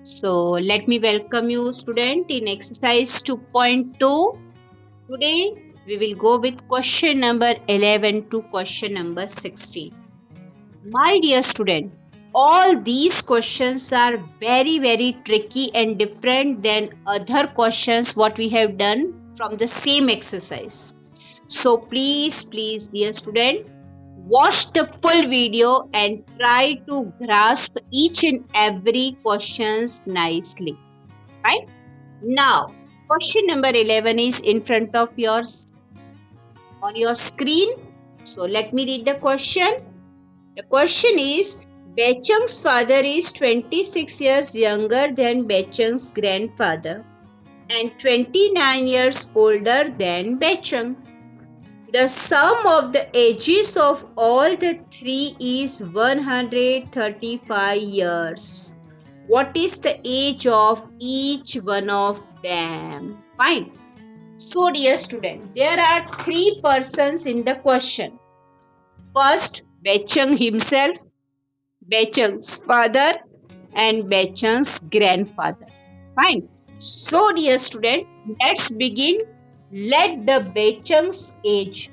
So let me welcome you student in exercise 2.2. Today we will go with question number 11 to question number 16. My dear student, all these questions are very tricky and different than other questions what we have done from the same exercise. So please dear student, watch the full video and try to grasp each and every questions nicely. Right? Now, question number 11 is in front of yours on your screen. So let me read the question. The question is, Bechung's father is 26 years younger than Bechung's grandfather and 29 years older than Bechung. The sum of the ages of all the three is 135 years. What is the age of each one of them? Fine. So, dear student, there are three persons in the question. First, Bechung himself, Bechung's father, and Bechung's grandfather. Fine. So, dear student, let's begin. Let the Bechung's age.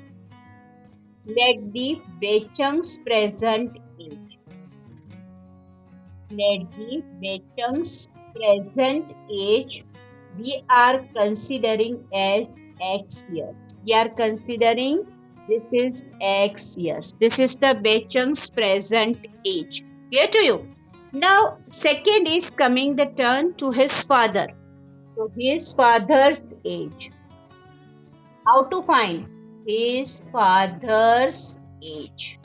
Let the Bechung's present age. Let the Bechung's present age we are considering as X years. We are considering this is X years. This is the Bechung's present age. Clear to you? Now, second is coming the turn to his father. So, his father's age. How to find his father's age?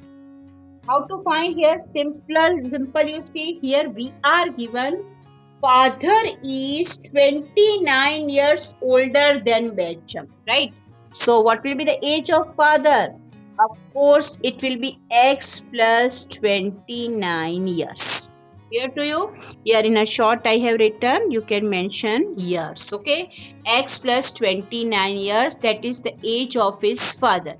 How to find here? Simple you see here we are given father is 29 years older than Bechung, right? So what will be the age of father? Of course, it will be X plus 29 years. Clear to you? Here in a short I have written, you can mention years, okay? X plus 29 years, that is the age of his father.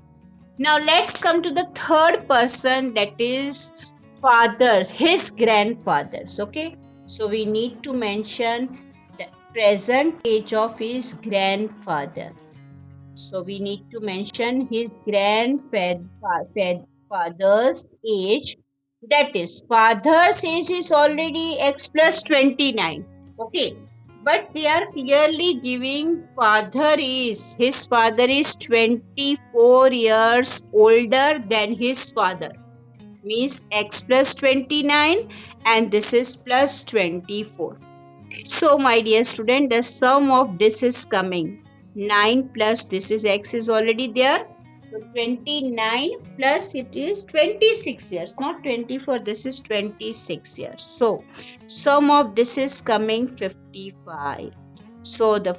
Now let's come to the third person, that is fathers, his grandfathers, okay? So we need to mention the present age of his grandfather. So we need to mention his grandfather's age. That is, father's age is already X plus 29. Okay. But they are clearly giving his father is 24 years older than his father. Means X plus 29 and this is plus 24. So my dear student, the sum of this is coming 9 plus this is X is already there. So 29 plus it is 26 years, not 24, this is 26 years. So sum of this is coming 55. So the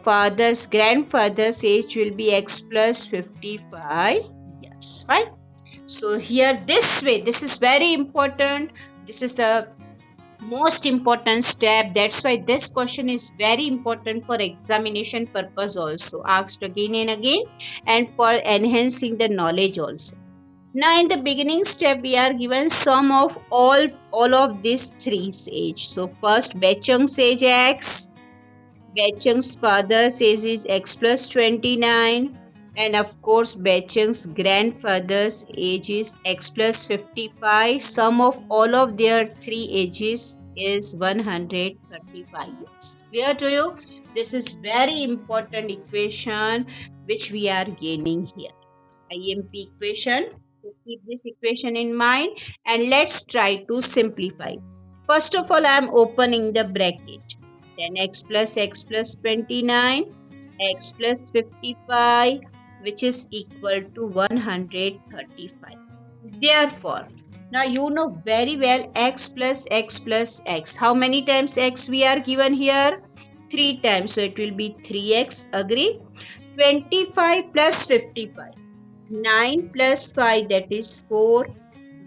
grandfather's age will be X plus 55 years. Fine. So here this way, this is very important. This is the most important step. That's why this question is very important for examination purpose also, asked again and again, and for enhancing the knowledge also. Now in the beginning step we are given sum of all of these three age. So first Bechung's age X, Bechung's father's age is X plus 29, and of course Bechung's grandfather's age is X plus 55. Sum of all of their three ages is 135 years. Clear to you? This is very important equation which we are gaining here. IMP equation. So keep this equation in mind and let's try to simplify. First of all, I am opening the bracket. Then x plus 29, x plus 55, which is equal to 135. Therefore, now you know very well x plus x plus x. How many times x we are given here? 3 times. So it will be 3x. Agree? 25 plus 55. 9 plus 5, that is 4.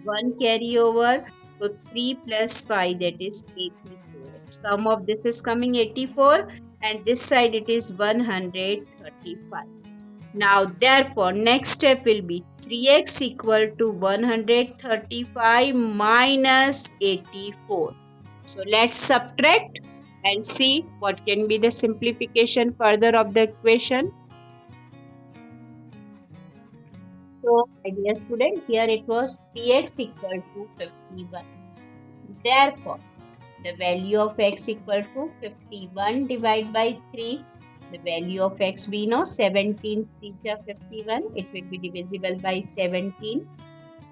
1 carry over. So 3 plus 5, that is 84. Sum of this is coming 84 and this side it is 135. Now therefore next step will be 3x equal to 135 minus 84. So let's subtract and see what can be the simplification further of the equation. So, my dear student, here it was 3x equal to 51. Therefore, the value of x equal to 51 divided by 3. The value of x we know 17 3 51. It will be divisible by 17.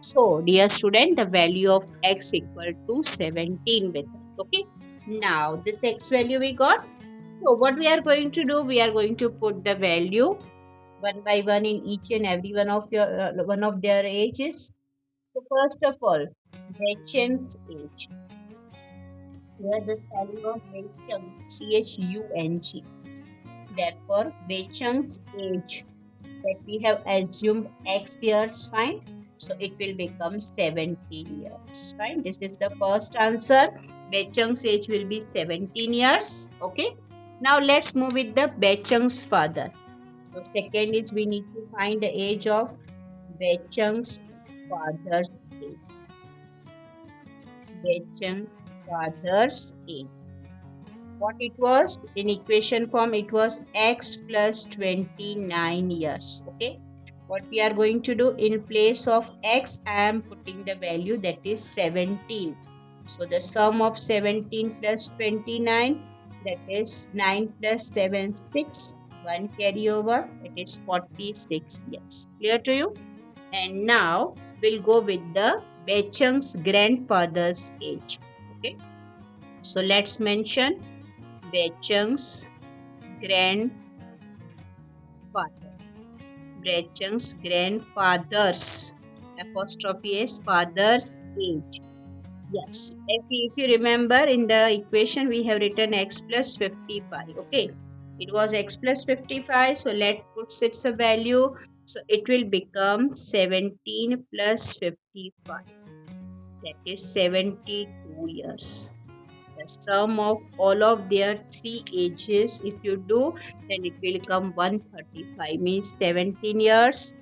So, dear student, the value of x equal to 17 with us. Okay. Now, this x value we got. So, what we are going to do? We are going to put the value one by one in each and every one of their ages. So, first of all, Bechung's age. Here the spelling of Bechung, Chung. Therefore, Bechung's age that we have assumed x years, fine. So it will become 17 years, fine. This is the first answer. Bechung's age will be 17 years, okay. Now let's move with the Bechung's father. So second is we need to find the age of Bechung's father's age. Bechung's father's age. What it was in equation form, it was x plus 29 years. Okay, what we are going to do, in place of x I am putting the value that is 17. So the sum of 17 plus 29, that is 9 plus 7 6, 1 carry over, it is 46 years. Clear to you? And now we'll go with the Bechung's grandfather's age. Okay, so let's mention Bechung's grandfather. Bechung's grandfather's apostrophe is father's age. Yes, if you remember in the equation we have written x plus 55. Okay, it was x plus 55. So let's put its a value. So it will become 17 plus 55. That is 72 years. The sum of all of their three ages, if you do, then it will come 135, means 17 years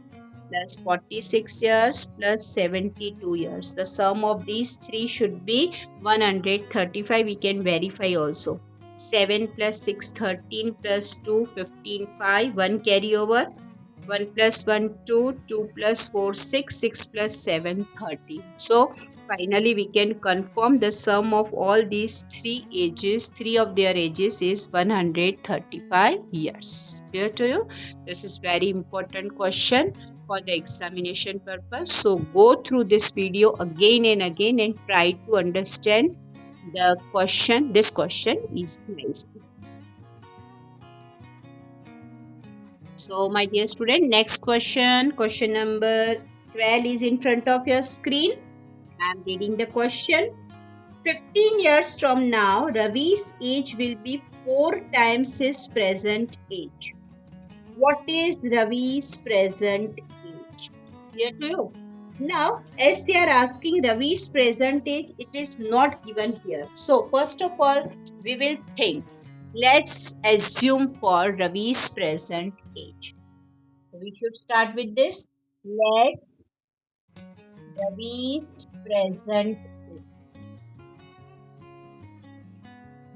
plus 46 years plus 72 years. The sum of these three should be 135. We can verify also. 7 plus 6 13 plus 2 15 5, 1 carry over, 1 plus 1 2, 2 plus 4 6, 6 plus 7 30. So finally we can confirm the sum of all these three of their ages is 135 years. Clear to you? This is very important question for the examination purpose. So go through this video again and again and try to understand the question. This question is nice. So my dear student, next question number 12 is in front of your screen. I am reading the question. 15 years from now, Ravi's age will be 4 times his present age. What is Ravi's present age? Clear to you? Now, as they are asking Ravi's present age, it is not given here. So, first of all, we will think. Let's assume for Ravi's present age. So, we should start with this. Let Ravi's present age.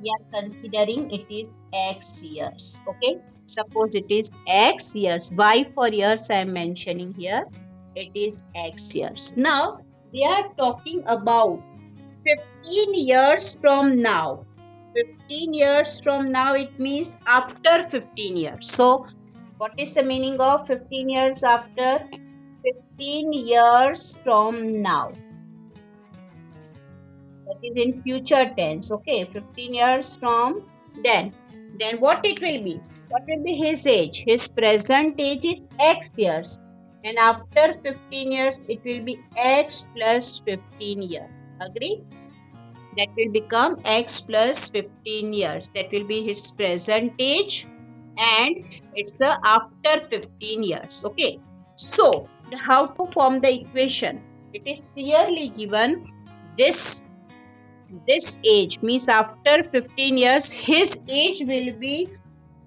We are considering it is x years. Okay. Suppose it is x years. Y for years I am mentioning here. It is x years. Now, they are talking about 15 years from now. 15 years from now, it means after 15 years. So, what is the meaning of 15 years after? 15 years from now. That is in future tense. Okay, 15 years from then. Then what it will be? What will be his age? His present age is x years. And after 15 years, it will be x plus 15 years. Agree? That will become x plus 15 years. That will be his present age. And it's the after 15 years. Okay. So, how to form the equation? It is clearly given this age means after 15 years his age will be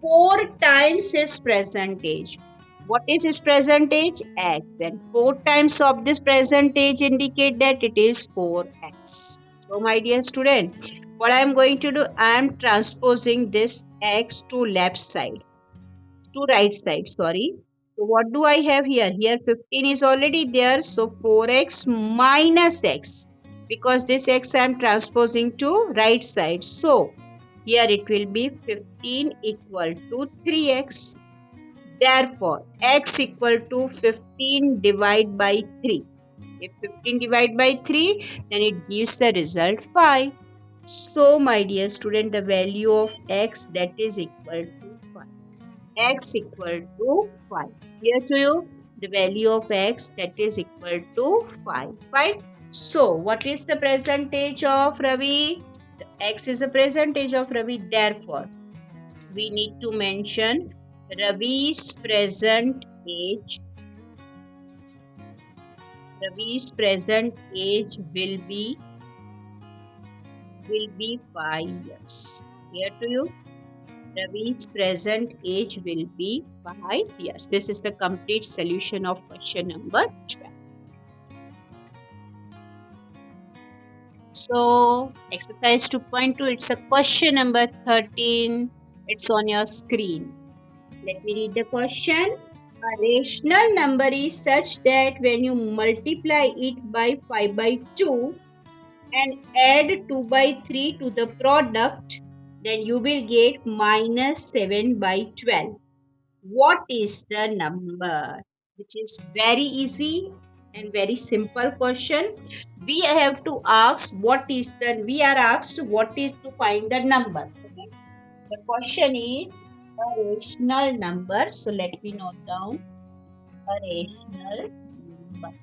4 times his present age. What is his present age? X. Then 4 times of this present age indicate that it is 4x. So my dear student, What I am going to do, I am transposing this x to left side, to right side, sorry. So what do I have here? Here 15 is already there, so 4x minus x, because this x I am transposing to right side. So here it will be 15 equal to 3x. Therefore, x equal to 15 divided by 3. If 15 divided by 3, then it gives the result 5. So, my dear student, the value of x, that is equal to 5. X equal to 5. Here to you, the value of x, that is equal to 5. Fine. So, what is the percentage of Ravi? The x is the percentage of Ravi. Therefore, we need to mention Ravi's present age. Ravi's present age will be 5 years. Here to you, Ravi's present age will be 5 years. This is the complete solution of question number 12. So, exercise 2.2, it's a question number 13. It's on your screen. Let me read the question. A rational number is such that when you multiply it by 5 by 2 and add 2 by 3 to the product, then you will get minus 7 by 12. What is the number? Which is very easy and very simple question. We have to ask what is the, we are asked what is to find the number. Okay? The question is a rational number. So let me note down a rational number.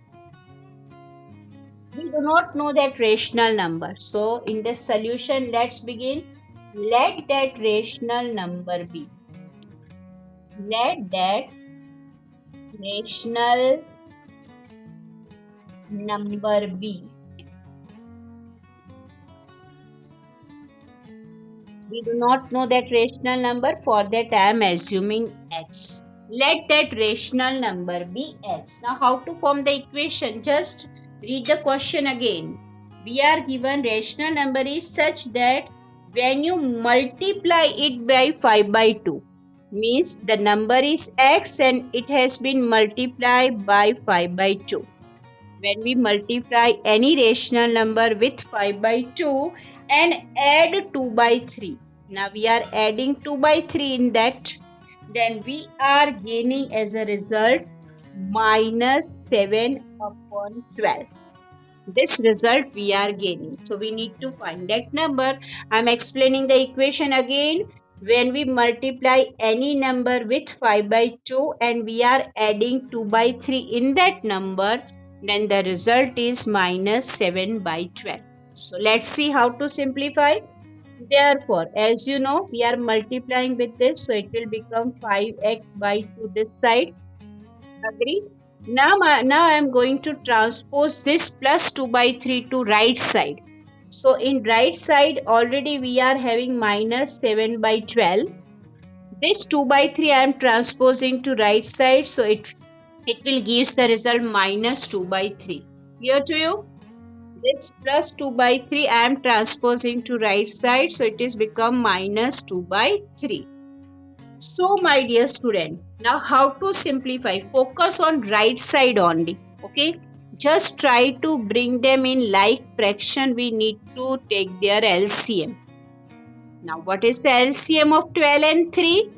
We do not know that rational number. So in this solution, let's begin. Let that rational number be. Let that rational number be. We do not know that rational number. For that I am assuming x. Let that rational number be x. Now how to form the equation? Just read the question again. We are given rational number is such that when you multiply it by 5 by 2, means the number is x and it has been multiplied by 5 by 2. When we multiply any rational number with 5 by 2 and add 2 by 3. Now we are adding 2 by 3 in that. Then we are gaining as a result minus 7 upon 12. This result we are gaining. So we need to find that number. I am explaining the equation again. When we multiply any number with 5 by 2 and we are adding 2 by 3 in that number, then the result is minus 7 by 12. So let's see how to simplify. Therefore, as you know, we are multiplying with this, so it will become 5x by 2 this side. Agree? Now I am going to transpose this plus 2 by 3 to right side. So in right side already we are having minus 7 by 12. This 2 by 3 I am transposing to right side, so it will give the result minus 2 by 3. Clear to you? This plus 2 by 3 I am transposing to right side, so it is become minus 2 by 3. So my dear student, now how to simplify? Focus on right side only. Okay, just try to bring them in like fraction. We need to take their LCM. Now what is the LCM of 12 and 3?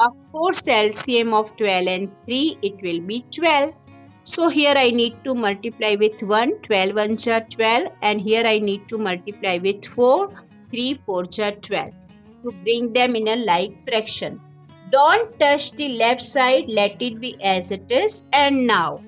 Of course, LCM of 12 and 3, it will be 12. So here I need to multiply with 1, 12 ones are 12, and here I need to multiply with 4, 3 fours are 12 to bring them in a like fraction. Don't touch the left side, let it be as it is. And now,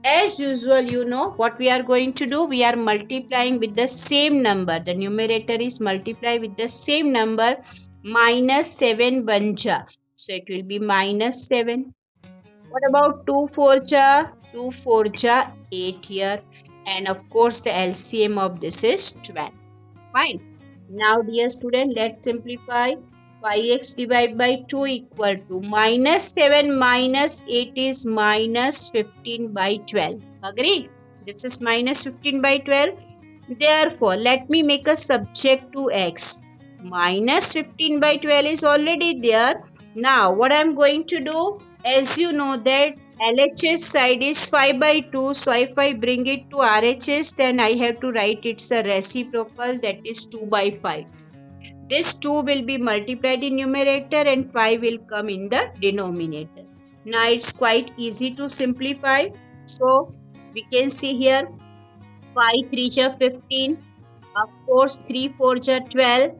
as usual, you know what we are going to do. We are multiplying with the same number. The numerator is multiplied with the same number, minus 7 banja. So it will be minus 7. What about 2 4 ja? 2 4 ja 8 here. And of course the LCM of this is 12. Fine. Now dear student, let's simplify. 5x divided by 2 equal to minus 7 minus 8 is minus 15 by 12. Agree? This is minus 15 by 12. Therefore, let me make a subject to x. Minus 15 by 12 is already there. Now, what I am going to do, as you know that LHS side is 5 by 2. So, if I bring it to RHS, then I have to write it's a reciprocal, that is 2 by 5. This 2 will be multiplied in numerator and 5 will come in the denominator. Now, it's quite easy to simplify. So, we can see here 5 3 are 15. Of course, 3 4 are 12.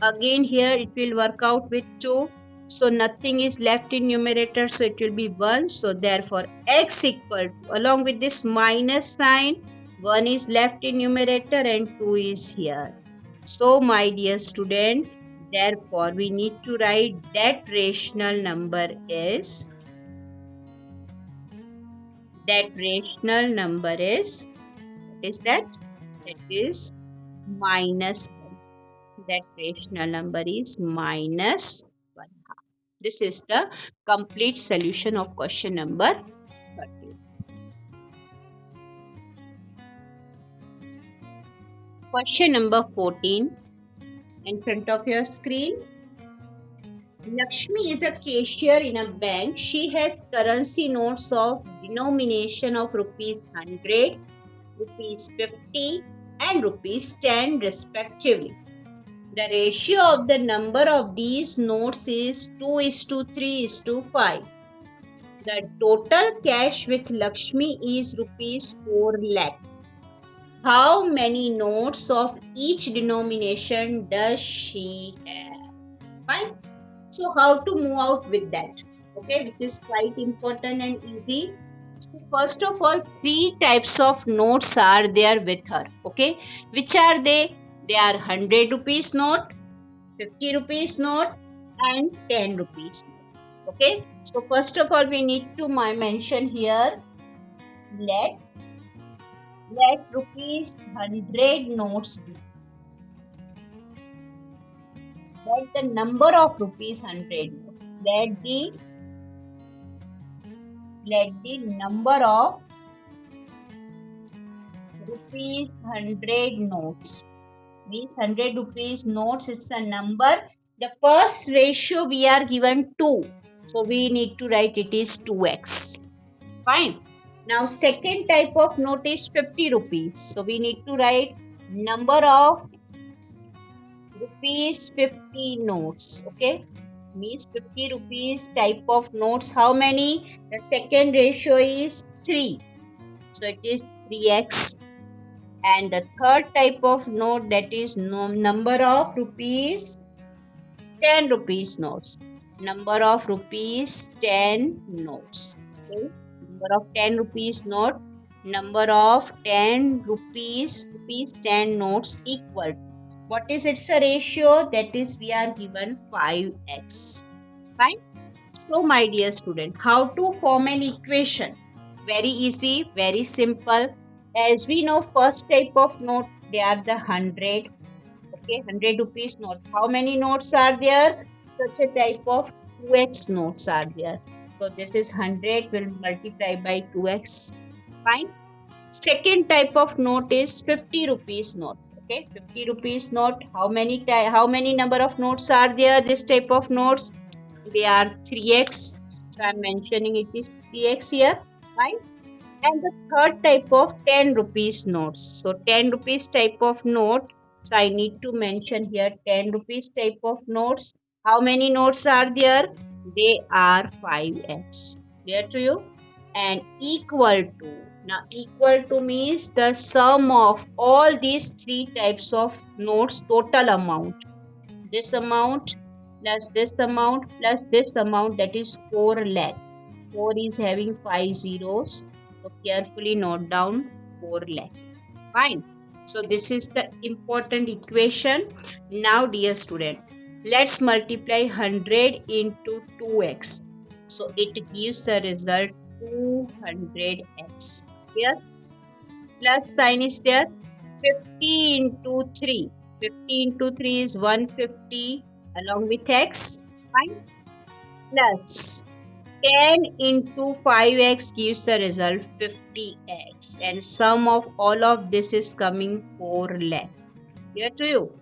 Again, here it will work out with 2. So, nothing is left in numerator. So, it will be 1. So, therefore, x equal to, along with this minus sign, 1 is left in numerator and 2 is here. So, my dear student, therefore, we need to write that rational number is, what is that? That is minus 1. That rational number is minus 1 half. This is the complete solution of question number 13. Question number 14 in front of your screen. Lakshmi is a cashier in a bank. She has currency notes of denomination of rupees 100, rupees 50 and rupees 10 respectively. The ratio of the number of these notes is 2:3:5. The total cash with Lakshmi is rupees 4 lakh. How many notes of each denomination does she have? Fine. So how to move out with that? Okay, which is quite important and easy. So first of all, 3 types of notes are there with her. Okay, which are they? They are 100 rupees note, 50 rupees note and 10 rupees note. Okay, so first of all we need to mention here, let rupees 100 notes be. Let the number of rupees 100 notes. Let the number of rupees 100 notes. Means 100 rupees notes is a number. The first ratio we are given 2. So we need to write it is 2x. Fine. Now second type of note is 50 rupees. So we need to write number of rupees 50 notes. Okay. Means 50 rupees type of notes. How many? The second ratio is 3. So it is 3x. And the third type of note, that is number of rupees 10 rupees notes. Number of rupees 10 notes. Okay. Number of 10 rupees note. Number of 10 rupees 10 notes equal. What is its a ratio? That is we are given 5x. Fine. So my dear student, how to form an equation? Very easy, very simple. As we know, first type of note, they are the 100. Okay, 100 rupees note. How many notes are there? Such a type of 2x notes are there. So this is 100 will multiply by 2x. Fine. Second type of note is 50 rupees note. Okay, 50 rupees note. How many number of notes are there? This type of notes, they are 3x. So I'm mentioning it is 3x here. Fine. And the third type of 10 rupees notes. So 10 rupees type of note. So I need to mention here 10 rupees type of notes. How many notes are there? They are 5x. Clear to you? And equal to. Now equal to means the sum of all these 3 types of notes total amount. This amount plus this amount plus this amount, that is 4 lakh. 4 is having 5 zeros. So carefully note down 4 lakh. Fine. So this is the important equation. Now dear student, let's multiply 100 into 2x. So it gives the result 200x. Here plus sign is there. 50 into 3. 50 into 3 is 150 along with x. Fine. Plus 10 into 5x gives the result 50x, and sum of all of this is coming 4 lakh. Clear to you?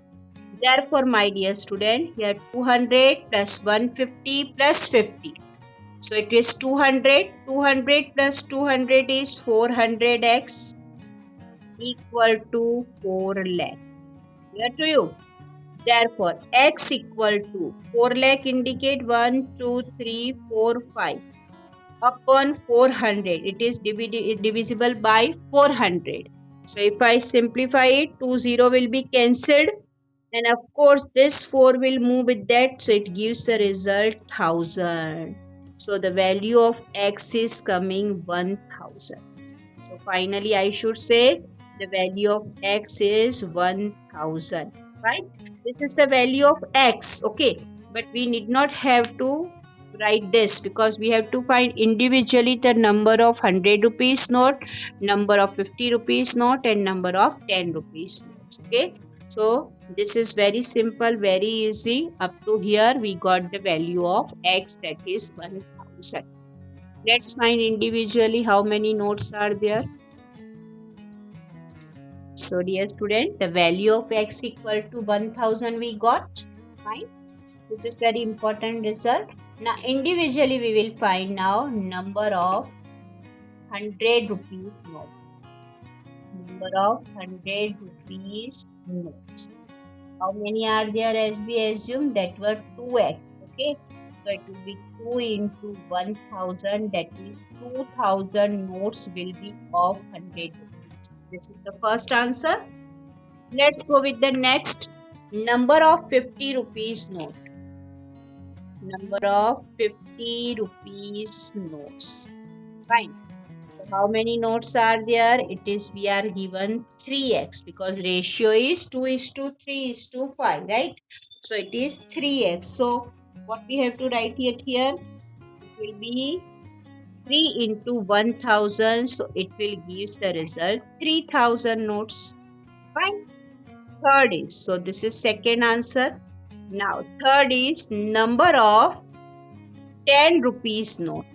Therefore, my dear student, here 200 plus 150 plus 50. So it is 200. 200 plus 200 is 400x equal to 4 lakh. Clear to you? Therefore, x equal to 4 lakh indicate 1, 2, 3, 4, 5 upon 400. It is divisible by 400. So if I simplify it, 2 will be cancelled. And of course, this 4 will move with that. So it gives the result 1000. So the value of x is coming 1000. So finally, I should say the value of x is 1000. Right? This is the value of x. Okay. But we need not have to write this because we have to find individually the number of 100 rupees note, number of 50 rupees note, and number of 10 rupees notes. Okay. So this is very simple, very easy. Up to here, we got the value of x, that is 1000. Let's find individually how many notes are there. So dear student, the value of x equal to 1000 we got. Fine. This is very important result. Now individually we will find now number of 100 rupees notes. Number of 100 rupees notes. How many are there, as we assume that were 2x. Okay. So it will be 2 into 1000, that is 2000 notes will be of 100 rupees. This is the first answer. Let's go with the next. Number of 50 rupees note. Number of 50 rupees notes. Fine. So how many notes are there? It is, we are given 3x because ratio is 2:3:5, right? So it is 3x. So what we have to write it here? It will be 3 into 1000. So it will give the result 3000 notes. Fine. Third is, so this is second answer. Now third is number of 10 rupees note.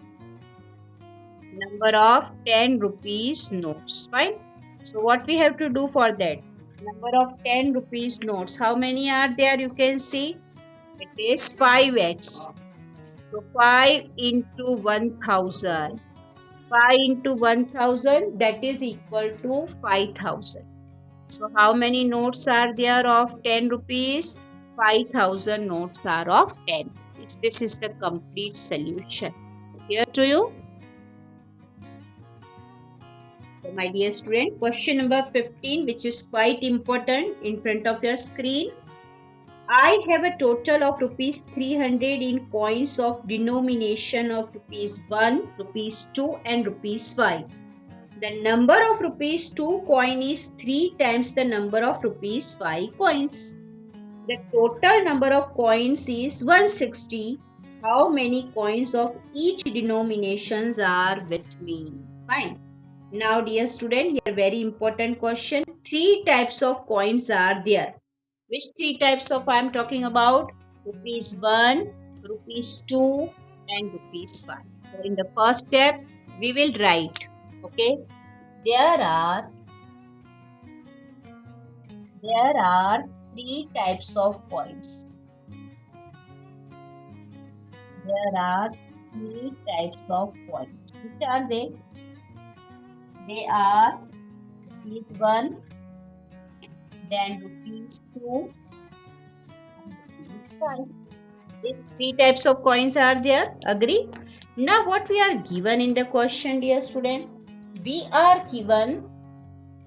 Number of 10 rupees notes. Fine. So what we have to do for that? Number of 10 rupees notes. How many are there? You can see it is 5x. So 5 into 1000. 5 into 1000, that is equal to 5000. So how many notes are there of 10 rupees? 5000 notes are of 10 rupees. This is the complete solution. Clear to you? So my dear student, question number 15, which is quite important, in front of your screen. I have a total of rupees 300 in coins of denomination of rupees 1, rupees 2 and rupees 5. The number of rupees 2 coin is 3 times the number of rupees 5 coins. The total number of coins is 160. How many coins of each denominations are with me? Fine. Now dear student, here very important question. 3 types of coins are there. Which 3 types of I am talking about? Rupees 1, rupees 2 and rupees 5. So in the first step, we will write, okay, there are 3 types of coins. There are 3 types of coins. Which are they? They are rupees 1, then rupees 2 and rupees 5. These 3 types of coins are there. Agree? Now what we are given in the question, dear student? We are given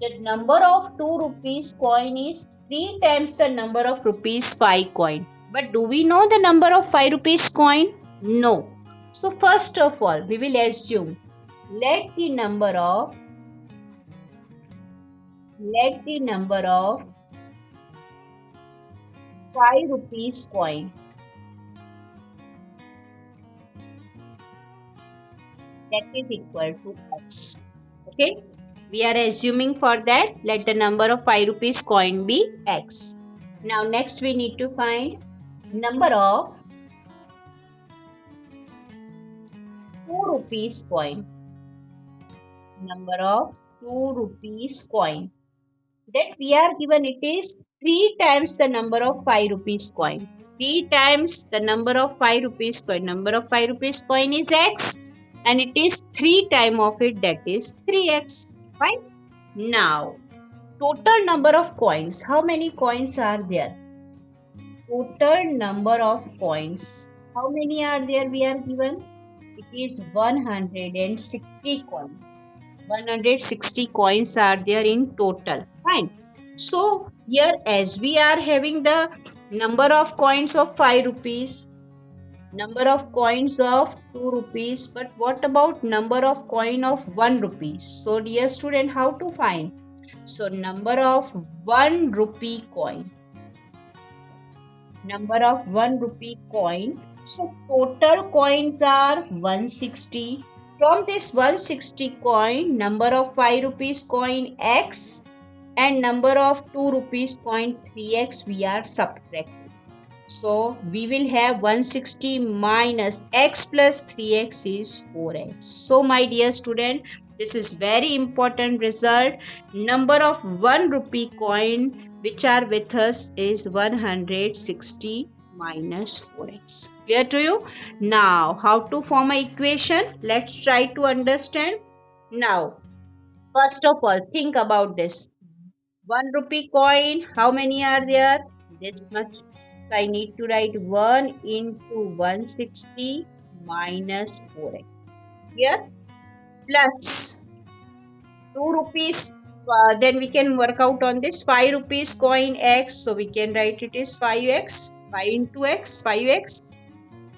the number of 2 rupees coin is 3 times the number of rupees 5 coin. But do we know the number of 5 rupees coin? No. So first of all, we will assume let the number of 5 rupees coin, that is equal to x. Okay. We are assuming for that, let the number of 5 rupees coin be x. Now next we need to find number of 2 rupees coin. Number of 2 rupees coin. That we are given it is 3 times the number of 5 rupees coin. 3 times the number of 5 rupees coin. Number of 5 rupees coin is x and it is 3 time of it, that is 3x. Fine. Now, total number of coins. How many coins are there? Total number of coins. How many are there we are given? It is 160 coins. 160 coins are there in total. Fine. So here, as we are having the number of coins of 5 rupees, number of coins of 2 rupees, but what about number of coin of 1 rupees? So dear student, how to find? So number of 1 rupee coin. Number of 1 rupee coin. So total coins are 160. From this 160 coin, number of 5 rupees coin x and number of 2 rupees coin 3x we are subtracting. So we will have 160 minus x plus 3x is 4x. So my dear student, this is very important result. Number of 1 rupee coin which are with us is 160 minus 4x. Clear to you? Now, how to form an equation? Let's try to understand. Now, first of all, think about this. 1 rupee coin, how many are there? This much. So I need to write 1 into 160 minus 4x. Here, plus 2 rupees. Then we can work out on this 5 rupees coin x. So we can write it is 5x. 5 into x, 5x.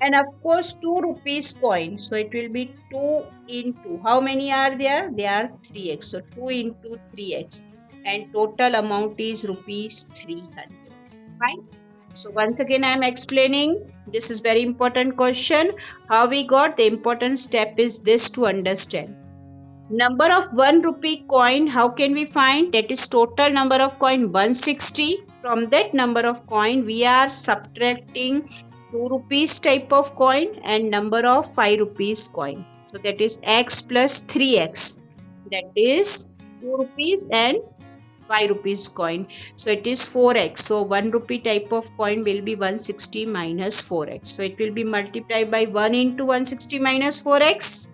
And of course 2 rupees coin. So it will be 2 into. How many are there? There are 3x. So 2 into 3x. And total amount is rupees 300. Fine. So once again I am explaining. This is very important question. How we got? The important step is this to understand. Number of 1 rupee coin, how can we find? That is total number of coin 160. From that number of coin we are subtracting 2 rupees type of coin and number of 5 rupees coin. So that is x plus 3x. That is 2 rupees and 5 rupees coin. So it is 4x. So 1 rupee type of coin will be 160 minus 4x. So it will be multiplied by 1 into 160 minus 4x.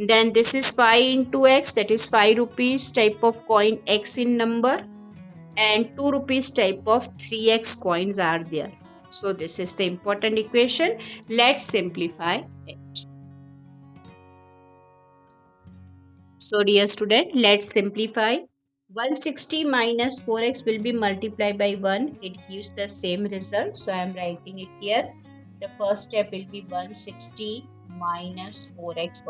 Then this is 5 into x, that is 5 rupees type of coin x in number and 2 rupees type of 3x coins are there. So this is the important equation. Let's simplify it. So dear student, let's simplify. 160 minus 4x will be multiplied by 1. It gives the same result. So I am writing it here. The first step will be 160 minus 4x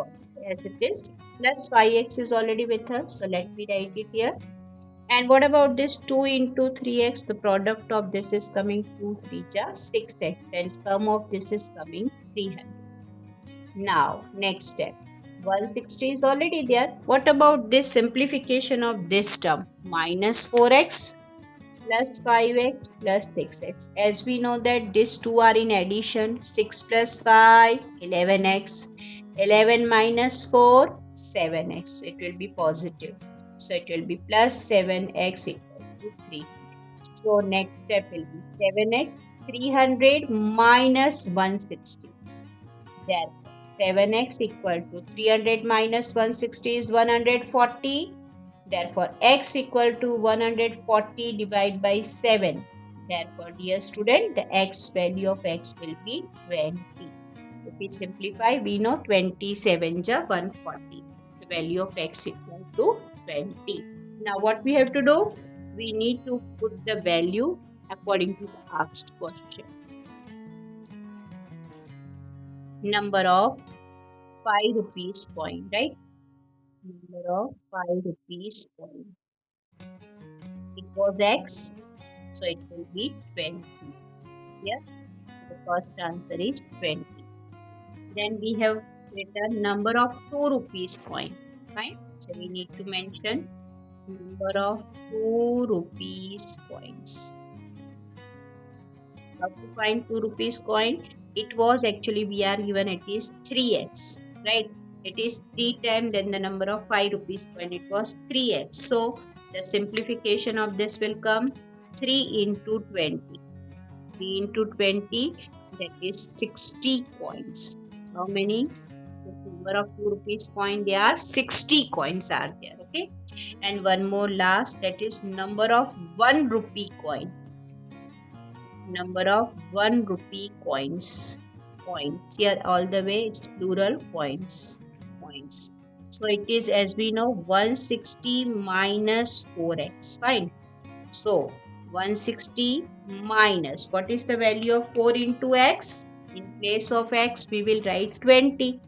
as it is. Plus 5x is already with us. So let me write it here. And what about this 2 into 3x? The product of this is coming 2 3 6x. And sum of this is coming 300. Now, next step. 160 is already there. What about this simplification of this term? Minus 4x plus 5x plus 6x. As we know that these two are in addition. 6 plus 5, 11x. 11 minus 4, 7x. So it will be positive. So it will be plus 7x equal to 3. So next step will be 7x. 300 minus 160. Therefore, 7x equal to 300 minus 160 is 140. Therefore, x equal to 140 divided by 7. Therefore, dear student, the x value of x will be 20. If we simplify, we know 27 ja 140. The value of x equal to 20. Now, what we have to do? We need to put the value according to the asked question. Number of 5 rupees coin, right? Number of 5 rupees coin. It was x, so it will be 20. Here, the first answer is 20. Then we have written number of 2 rupees coin, right? So we need to mention number of 2 rupees coins. How to find 2 rupees coin? It was actually we are given it is 3x. right? It is 3 times then the number of 5 rupees coin, it was 3x. So the simplification of this will come 3 into 20. 3 into 20, that is 60 coins. How many? The number of 2 rupees coin, there are 60 coins are there, okay? And one more last, that is number of 1 rupee coin. Number of 1 rupee coins. Coins. Here all the way it's plural coins. Coins. So it is, as we know, 160 minus 4x. Fine. So 160 minus, what is the value of 4 into x? In place of x, we will write 20.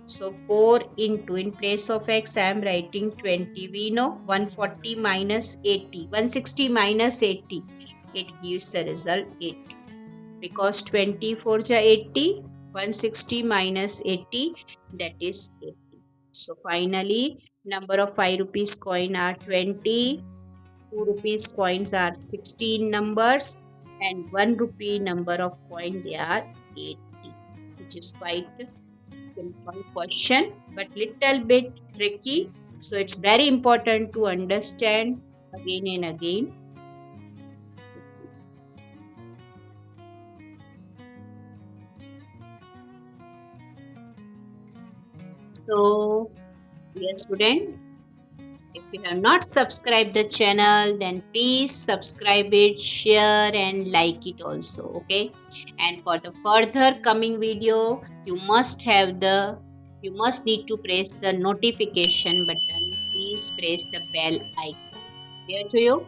So 4 into, in place of x, I am writing 20. We know 140 minus 80. 160 minus 80. It gives the result 80. Because 24 is 80. 160 minus 80, that is 80. So finally, number of 5 rupees coin are 20. 2 rupees coins are 16 numbers, and 1 rupee number of coin they are 80, which is quite a simple question but little bit tricky. So it's very important to understand again and again. So dear student, if you have not subscribed the channel, then please subscribe it, share and like it also, okay? And for the further coming video, you must need to press the notification button. Please press the bell icon. Clear to you?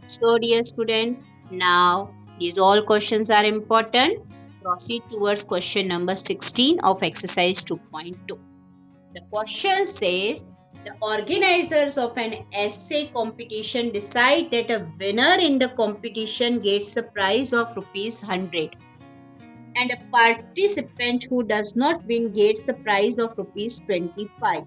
So dear student, now these all questions are important. Proceed towards question number 16 of exercise 2.2. The question says, the organizers of an essay competition decide that a winner in the competition gets a prize of rupees 100 and a participant who does not win gets a prize of rupees 25.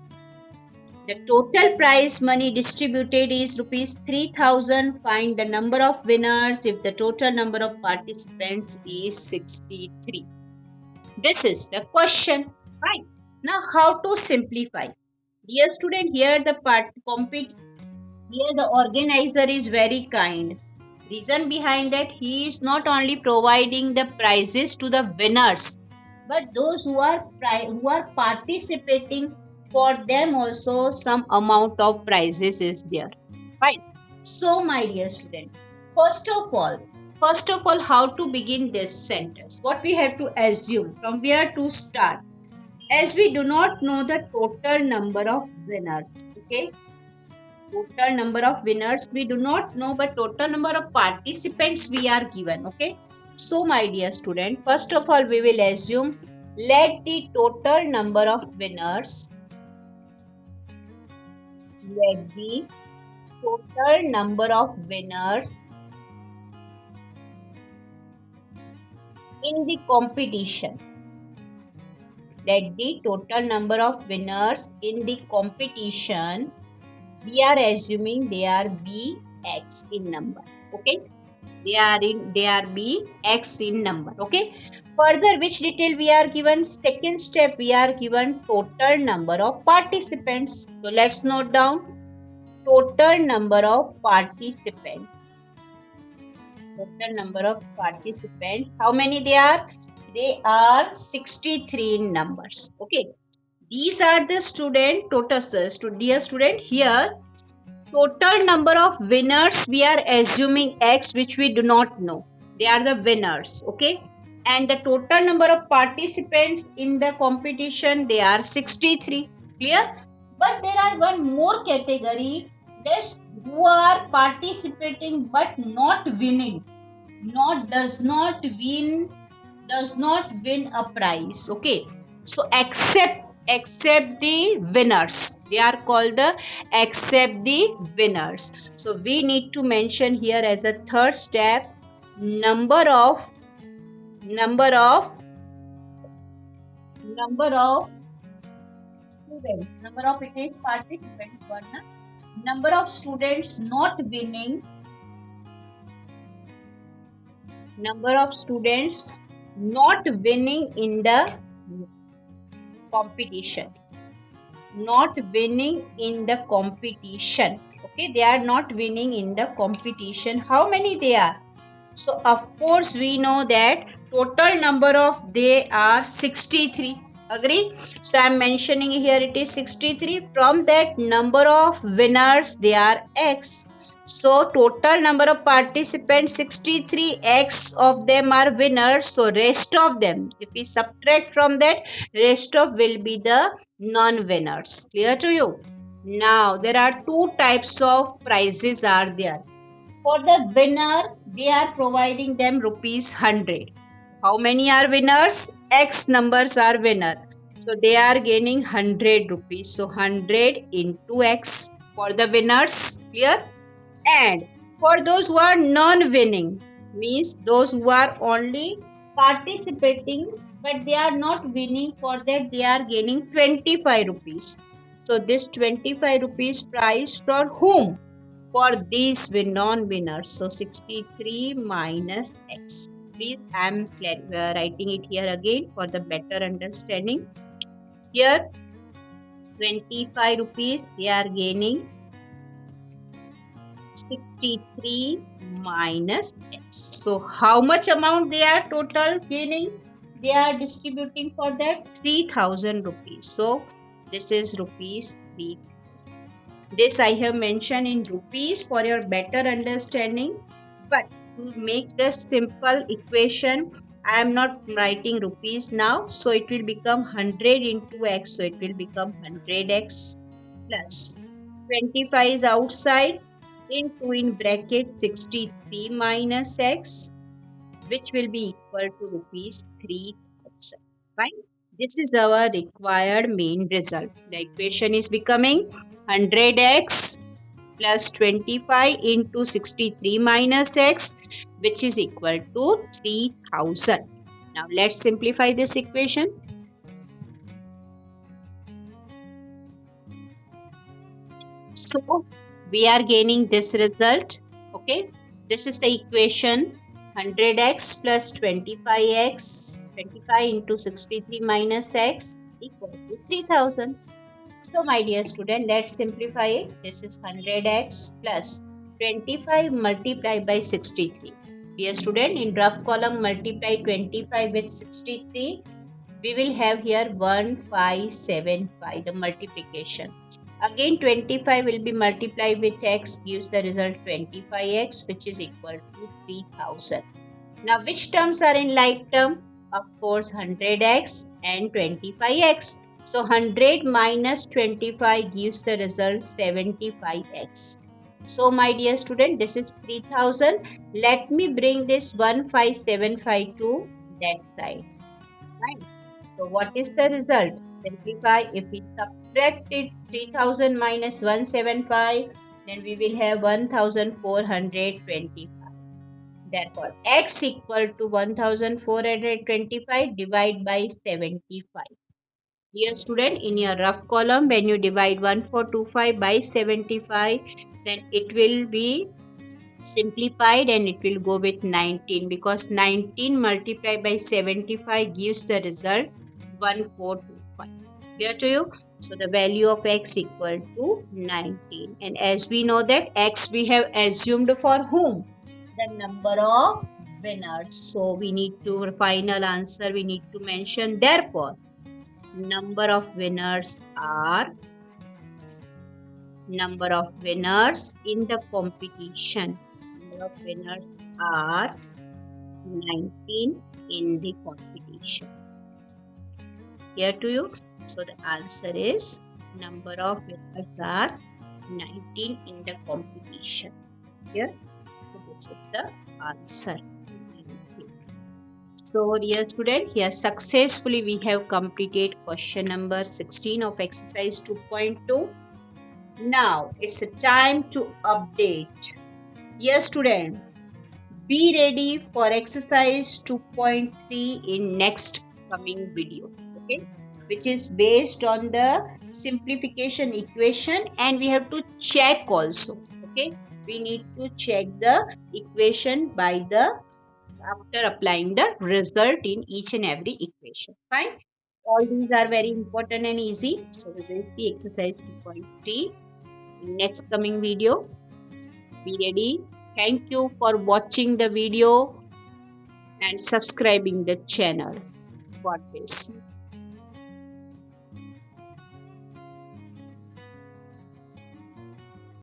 The total prize money distributed is rupees 3000. Find the number of winners if the total number of participants is 63. This is the question. Right. Now, how to simplify? Dear student, here here the organizer is very kind. Reason behind that, he is not only providing the prizes to the winners, but those who are participating, for them also some amount of prizes is there. Fine. So my dear student, first of all, how to begin this sentence? What we have to assume? From where to start? As we do not know the total number of winners, okay? Total number of winners we do not know, but total number of participants we are given, okay? So my dear student, first of all we will assume, let the total number of winners, let the total number of winners in the competition, let the total number of winners in the competition, we are assuming they are bx in number, okay? They are bx in number, okay? Further, which detail we are given? Second step, we are given total number of participants. So let's note down total number of participants. Total number of participants. How many they are? They are 63 in numbers, okay? These are the student total. Dear student, here total number of winners we are assuming x, which we do not know. They are the winners, okay? And the total number of participants in the competition, they are 63. Clear? But there are one more category, this who are participating but not winning. Does not win a prize, okay? So except the winners, they are called the except the winners. So we need to mention here as a third step, number of students, number of, it is participants one, number of students not winning, number of students not winning in the competition. not winning in the competition. Okay, they are not winning in the competition. How many they are? So of course we know that total number of they are 63. Agree? So I am mentioning here it is 63. From that number of winners they are X. So total number of participants 63, X of them are winners. So rest of them, if we subtract from that, rest of will be the non-winners. Clear to you? Now there are two types of prizes are there. For the winner, they are providing them rupees 100. How many are winners? X numbers are winner. So they are gaining 100 rupees. So 100 into X for the winners. Clear? And for those who are non-winning, means those who are only participating but they are not winning, for that they are gaining 25 rupees. So this 25 rupees price for whom? For these non-winners. So 63 minus X. Please, I am writing it here again for the better understanding. Here 25 rupees they are gaining, 63 minus X. So how much amount they are total gaining? They are distributing for that 3000 rupees. So this is rupees 3. This I have mentioned in rupees for your better understanding. But to make the simple equation, I am not writing rupees now. So it will become 100 into X. So it will become 100X plus 25 is outside, into in bracket 63 minus X, which will be equal to rupees 3000. Fine. This is our required main result. The equation is becoming 100X plus 25 into 63 minus X, which is equal to 3000. Now let's simplify this equation. So we are gaining this result. Okay, this is the equation 100x plus 25x, 25 into 63 minus x equal to 3000. So my dear student, let's simplify it. This is 100x plus 25 multiplied by 63. Dear student, in rough column multiply 25 with 63. We will have here 1575, the multiplication. Again 25 will be multiplied with x, gives the result 25x, which is equal to 3000. Now which terms are in like term? Of course 100x and 25x. So 100 minus 25 gives the result 75x. So my dear student, this is 3000. Let me bring this 1575 to that side. Right. So what is the result? Simplify. If we subtract it 3000 minus 175, then we will have 1425. Therefore, x equal to 1425 divided by 75. Dear student, in your rough column, when you divide 1425 by 75, then it will be simplified and it will go with 19, because 19 multiplied by 75 gives the result 1425. Clear to you? So the value of x equal to 19, and as we know that x we have assumed for whom? The number of winners. So we need to final answer, we need to mention therefore number of winners in the competition. Number of winners are 19 in the competition. Clear to you? So the answer is number of winners are 19 in the competition. Here, so this is the answer. So dear student, here successfully we have completed question number 16 of exercise 2.2. Now it's a time to update. Yes student, be ready for exercise 2.3 in next coming video, okay, which is based on the simplification equation, and we have to check also. Okay, we need to check the equation by the after applying the result in each and every equation. Fine. All these are very important and easy. So we will see exercise 2.3 in next coming video. Be ready. Thank you for watching the video and subscribing the channel. God bless.